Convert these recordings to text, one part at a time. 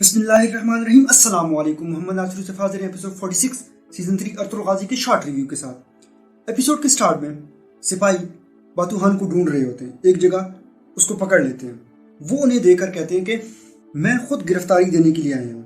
बिस्मिल्लाहिर्रहमानिर्रहीम। अस्सलाम वालेकुम। मोहम्मद नासिर से हाजिर हैं एपिसोड 46 सीजन 3 अर्तुल गाजी के शॉर्ट रिव्यू के साथ। एपिसोड के स्टार्ट में सिपाही बातूहान को ढूंढ रहे होते हैं, एक जगह उसको पकड़ लेते हैं। वो उन्हें देखकर कहते हैं कि मैं खुद गिरफ्तारी देने के लिए आया हूँ,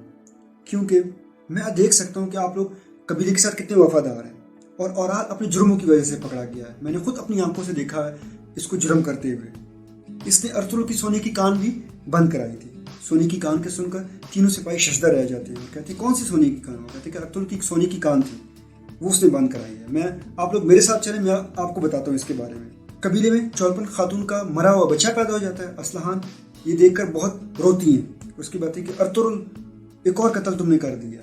क्योंकि मैं देख सकता हूँ कि आप लोग कबीले के साथ कितने वफादार हैं और औराल अपने जुर्मों की वजह से पकड़ा गया है। मैंने खुद अपनी आंखों से देखा है इसको जुर्म करते हुए। इसने अर्तुल की सोने की कान भी बंद कराई थी। सोने की कान के सुनकर तीनों सिपाही शशदा रह जाते हैं। कहते हैं कौन सी सोने की कान? कहते हैं कि अर्तुल की एक सोने की कान थी, वो उसने बंद कराई है। मैं आप लोग मेरे साथ चलें, मैं आपको बताता हूँ इसके बारे में। कबीले में चौलपन खातून का मरा हुआ बच्चा पैदा हो जाता है। असलहान ये देखकर बहुत रोती हैं। उसकी बात है कि अर्तुल एक और कत्ल तुमने कर दिया,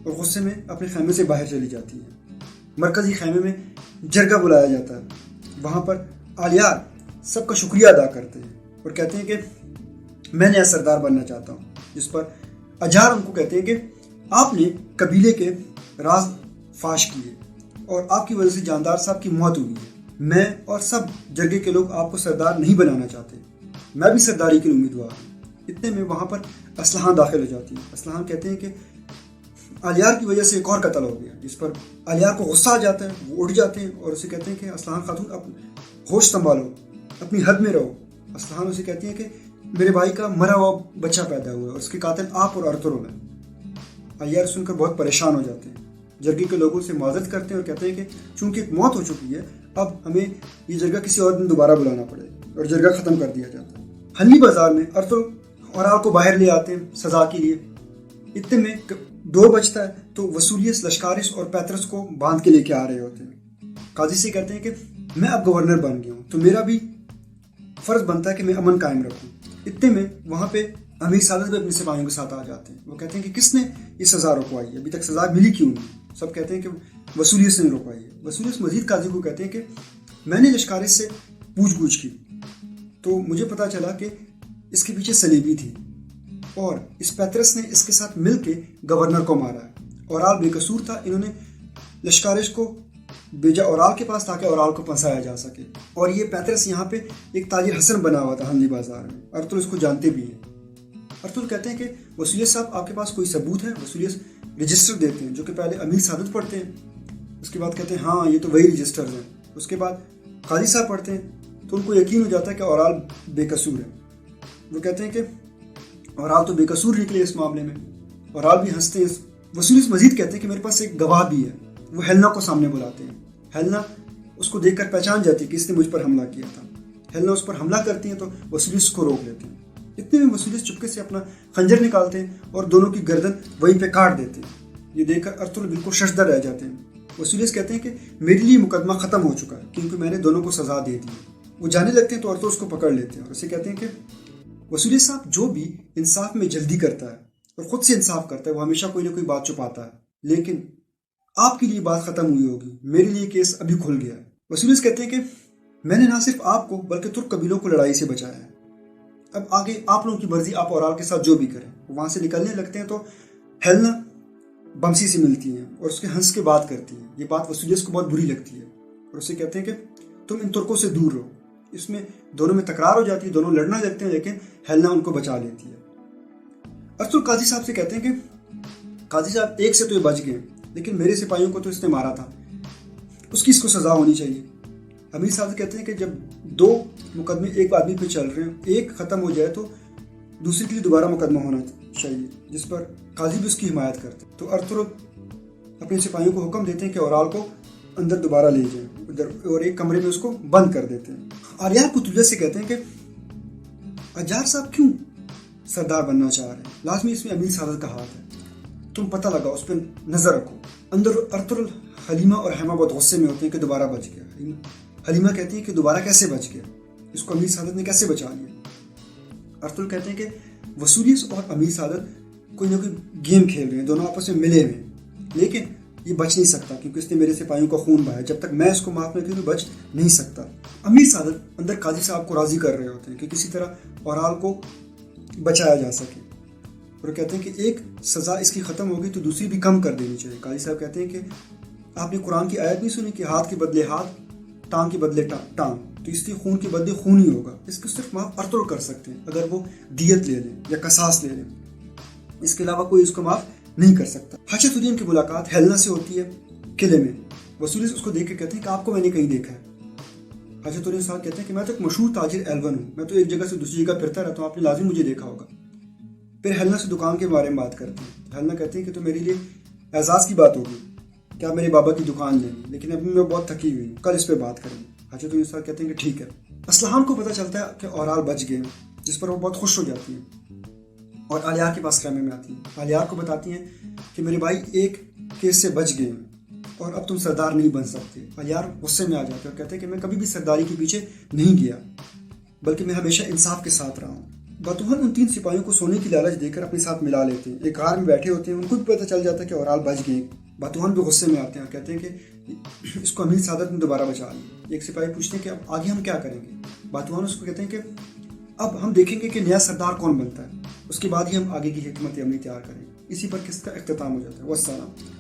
और गुस्से में अपने खैमे से बाहर चली जाती है। मरकजी खैमे में जरगा बुलाया जाता है। वहाँ पर आलियार सबका शुक्रिया अदा करते हैं और कहते हैं कि मैं नया सरदार बनना चाहता हूँ। जिस पर अजार उनको कहते हैं कि आपने कबीले के राज फाश किए और आपकी वजह से जानदार साहब की मौत हुई है। मैं और सब जरगे के लोग आपको सरदार नहीं बनाना चाहते, मैं भी सरदारी के लिए उम्मीदवार हूँ। इतने में वहाँ पर असलहान दाखिल हो जाती है। असलहान कहते हैं कि आलियार की वजह से एक और कत्ल हो गया। जिस पर आलियार को गुस्सा आ जाता है, वो उठ जाते हैं और उसे कहते हैं कि असलहान खातून अपना होश संभालो, अपनी हद में रहो। असलहान उसे कहती है कि मेरे भाई का मरा हुआ बच्चा पैदा हुआ है और उसके कातिल आप और अर्तुल हैं। आलियार सुनकर बहुत परेशान हो जाते हैं। जरगे के लोगों से माजरत करते हैं और कहते हैं कि चूंकि एक मौत हो चुकी है, अब हमें ये जरगा किसी और दिन दोबारा बुलाना पड़ेगा, और जरगा खत्म कर दिया जाता है। हल्ली बाजार में अर्तुल और आल को बाहर ले आते हैं सजा के लिए। इतने में दो बजता है तो वसूलियस, लश्कारिस और पैतरस को बांध के लेके आ रहे होते हैं। काजी से कहते हैं कि मैं अब गवर्नर बन गया हूँ, तो मेरा भी फर्ज बनता है कि मैं अमन कायम रखूँ। इतने में वहाँ पे अमीर सादत भी अपने सिपाहियों के साथ आ जाते हैं। वो कहते हैं कि किसने ये सज़ा रुकवाई है, अभी तक सज़ा मिली क्यों नहीं? सब कहते हैं कि वसूलियस ने रुकवाई है। वसूलियस मजीद काजी को कहते हैं कि मैंने लश्कारिस से पूछ की तो मुझे पता चला कि इसके पीछे सलीबी थी और इस पैतरस ने इसके साथ मिल के गवर्नर को मारा है। औराल बेकसूर था, इन्होंने लश्कारिस को भेजा औराल के पास ताकि औराल को फंसाया जा सके। और ये पैतरस यहाँ पे एक ताजिर हसन बना हुआ था हल्दी बाजार में। अर्तुल इसको जानते भी हैं। अर्तुल कहते हैं कि वसूलियस साहब आपके पास कोई सबूत है? वसूलियस रजिस्टर देते हैं, जो कि पहले अमीर सादत पढ़ते हैं। उसके बाद कहते हैं हाँ ये तो वही रजिस्टर हैं। उसके बाद काजी साहब पढ़ते हैं तो उनको यकीन हो जाता है कि औराल बेकसूर है। वो कहते हैं कि औराल तो बेकसूर निकले इस मामले में। औराल भी हंसते हैं। वसूलियस मजीद कहते हैं कि मेरे पास एक गवाह भी है। वो हेलना को सामने बुलाते हैं। हेलना उसको देखकर पहचान जाती है कि इसने मुझ पर हमला किया था। हेलना उस पर हमला करती हैं तो वसूलियस को रोक लेते हैं। इतने में वसूलियस चुपके से अपना खंजर निकालते हैं और दोनों की गर्दन वहीं पे काट देते हैं। ये देखकर अर्तुल बिल्कुल शशदा रह जाते हैं। वसूलियस कहते हैं कि मेरे लिए मुकदमा खत्म हो चुका है, क्योंकि मैंने दोनों को सजा दे दी। वो जाने लगते हैं तो अर्तुल उसको पकड़ लेते हैं और उसे कहते हैं कि वसूलियस साहब जो भी इंसाफ में जल्दी करता है और खुद से इंसाफ करता है, वो हमेशा कोई ना कोई बात छुपाता है, लेकिन आपके लिए बात खत्म हुई होगी, मेरे लिए केस अभी खुल गया है। वसूलियस कहते हैं कि मैंने ना सिर्फ आपको बल्कि तुर्क कबीलों को लड़ाई से बचाया है। अब आगे आप लोगों की मर्जी, आप औराल के साथ जो भी करें। वहां से निकलने लगते हैं तो हेलना बमसी से मिलती है और उसके हंस के बात करती है। ये बात वसूलियस को बहुत बुरी लगती है और उसे कहते हैं कि तुम इन तुर्कों से दूर रहो। इसमें दोनों में तकरार हो जाती है, दोनों लड़ना लगते हैं, लेकिन हेलना उनको बचा लेती है। अर्तुल काजी साहब से कहते हैं कि काजी साहब एक से तो ये बच गए, लेकिन मेरे सिपाहियों को तो इसने मारा था, उसकी इसको सजा होनी चाहिए। अमीर साहब कहते हैं कि जब दो मुकदमे एक आदमी पे चल रहे हैं, एक खत्म हो जाए तो दूसरे के लिए दोबारा मुकदमा होना चाहिए। जिस पर काजी भी उसकी हिमायत करते हैं। तो अर्तुल अपने सिपाहियों को हुक्म देते हैं कि औराल को अंदर दोबारा ले जाएं उधर, और एक कमरे में उसको बंद कर देते हैं। आलियार कुतुबा से कहते हैं कि अजार साहब क्यों सरदार बनना चाह रहे हैं? लाजमी इसमें अमीर सादत का हाथ है, तुम पता लगा, उस पर नजर रखो। अंदर अर्तुल, हलीमा और हैमा बहुत गुस्से में होते हैं कि दोबारा बच गया। हलीमा कहती है कि दोबारा कैसे बच गया, इसको अमीर सादत ने कैसे बचा लिया? अर्तुल कहते हैं कि वसूलियस और अमीर सादत कोई ना कोई गेम खेल रहे हैं, दोनों आपस में मिले हुए हैं, लेकिन ये बच नहीं सकता क्योंकि इसने मेरे सिपाहियों का खून बहाया। जब तक मैं इसको माफ नहीं करूँ बच नहीं सकता। अमीर सादत अंदर काजी साहब को राजी कर रहे होते हैं कि किसी तरह औराल को बचाया जा सके, और कहते हैं कि एक सज़ा इसकी ख़त्म होगी तो दूसरी भी कम कर देनी चाहिए। काजी साहब कहते हैं कि आपने कुरान की आयत नहीं सुनी कि हाथ के बदले हाथ, टांग के बदले टांग, तो इसलिए खून के बदले खून ही होगा। इसको सिर्फ माफ अर्तुल कर सकते हैं अगर वो दियत ले लें या कसास ले लें। اس کے علاوہ کوئی اس کو معاف نہیں کر سکتا۔ حاجتالدین کی ملاقات ہیلنا سے ہوتی ہے قلعے میں۔ وسولی اس کو دیکھ کے کہتے ہیں کہ آپ کو میں نے کہیں دیکھا ہے۔ حاجتالدین صاحب کہتے ہیں کہ میں تو ایک مشہور تاجر ایلون ہوں، میں تو ایک جگہ سے دوسری جگہ پھرتا رہتا ہوں، آپ نے لازم مجھے دیکھا ہوگا۔ پھر ہیلنا سے دکان کے بارے میں بات کرتے ہیں۔ ہیلنا کہتے ہیں کہ تو میرے لیے اعزاز کی بات ہوگی کہ آپ میرے بابا کی دکان لیں گے، لیکن ابھی میں بہت تھکی ہوئی ہوں، کل اس پہ بات کریں گے۔ حاجتالدین صاحب کہتے ہیں کہ ٹھیک ہے۔ اسلحان کو پتہ چلتا ہے کہ اورال بچ گئے، جس پر وہ بہت خوش ہو جاتی ہیں اور آلیار کے پاس خیمے میں آتی ہیں۔ آلیار کو بتاتی ہیں کہ میرے بھائی ایک کیس سے بچ گئے ہیں اور اب تم سردار نہیں بن سکتے۔ آلیار غصے میں آ جاتے اور کہتے ہیں کہ میں کبھی بھی سرداری کے پیچھے نہیں گیا، بلکہ میں ہمیشہ انصاف کے ساتھ رہا ہوں۔ باتوہن ان 3 سپاہیوں کو سونے کی لالچ دے کر اپنے ساتھ ملا لیتے ہیں۔ ایک غار میں بیٹھے ہوتے ہیں، ان کو بھی پتہ چل جاتا ہے کہ اورال بچ گئے۔ باتوہن بھی غصے میں آتے ہیں اور کہتے ہیں کہ اس کو امیر سعادت نے دوبارہ بچا لیا۔ ایک سپاہی پوچھتے ہیں کہ اب آگے ہم کیا کریں گے؟ باتوہن اس کو کہتے ہیں کہ اب ہم دیکھیں گے کہ نیا سردار کون بنتا ہے، اس کے بعد ہی ہم آگے کی حکمت عملی تیار کریں گے۔ اسی پر قصے کا اختتام ہو جاتا ہے۔ والسلام۔